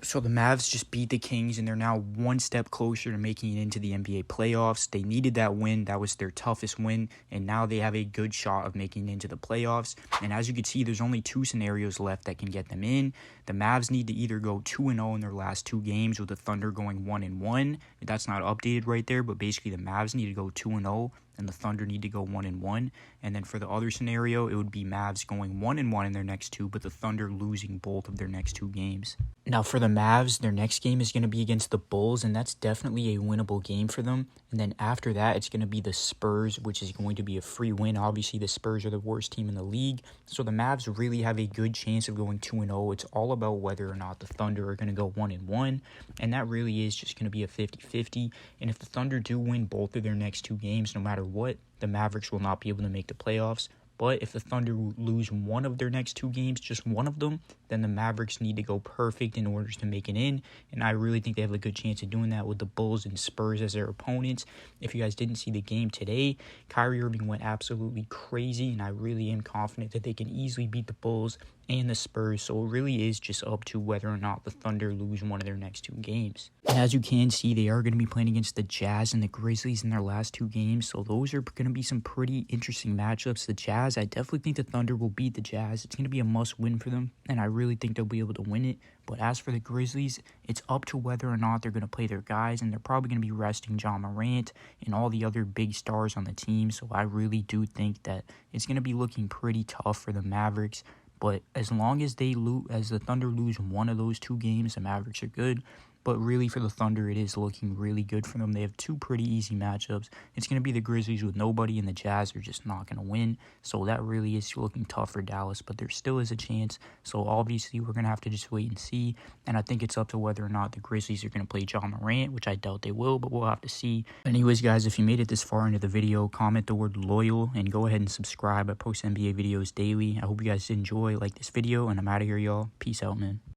So the Mavs just beat the Kings, and they're now one step closer to making it into the NBA playoffs. They needed that win. That was their toughest win, and now they have a good shot of making it into the playoffs. And as you can see, there's only two scenarios left that can get them in. The Mavs need to either go 2-0 in their last two games, with the Thunder going 1-1. That's not updated right there, but basically the Mavs need to go 2-0. And the Thunder need to go 1-1. And then for the other scenario, it would be Mavs going 1-1 in their next two, but the Thunder losing both of their next two games. Now for the Mavs, their next game is going to be against the Bulls, and that's definitely a winnable game for them. And then after that, it's going to be the Spurs, which is going to be a free win. Obviously, the Spurs are the worst team in the league, so the Mavs really have a good chance of going 2-0. It's all about whether or not the Thunder are going to go 1-1, and that really is just going to be a 50-50. And if the Thunder do win both of their next two games, no matter what, the Mavericks will not be able to make the playoffs. But if the Thunder lose one of their next two games, just one of them, then the Mavericks need to go perfect in order to make it in. And I really think they have a good chance of doing that with the Bulls and Spurs as their opponents. If you guys didn't see the game today, Kyrie Irving went absolutely crazy, and I really am confident that they can easily beat the Bulls and the Spurs. So it really is just up to whether or not the Thunder lose one of their next two games. And as you can see, they are going to be playing against the Jazz and the Grizzlies in their last two games. So those are going to be some pretty interesting matchups. The Jazz, I definitely think the Thunder will beat the Jazz. It's going to be a must-win for them, and I really think they'll be able to win it. But as for the Grizzlies, it's up to whether or not they're going to play their guys, and they're probably going to be resting Ja Morant and all the other big stars on the team. So I really do think that it's going to be looking pretty tough for the Mavericks. But as long as the Thunder lose one of those two games, the Mavericks are good. But really, for the Thunder, it is looking really good for them. They have two pretty easy matchups. It's going to be the Grizzlies with nobody, and the Jazz are just not going to win. So that really is looking tough for Dallas, but there still is a chance. So obviously, we're going to have to just wait and see. And I think it's up to whether or not the Grizzlies are going to play Ja Morant, which I doubt they will, but we'll have to see. Anyways, guys, if you made it this far into the video, comment the word loyal and go ahead and subscribe. I post NBA videos daily. I hope you guys enjoy, like this video, and I'm out of here, y'all. Peace out, man.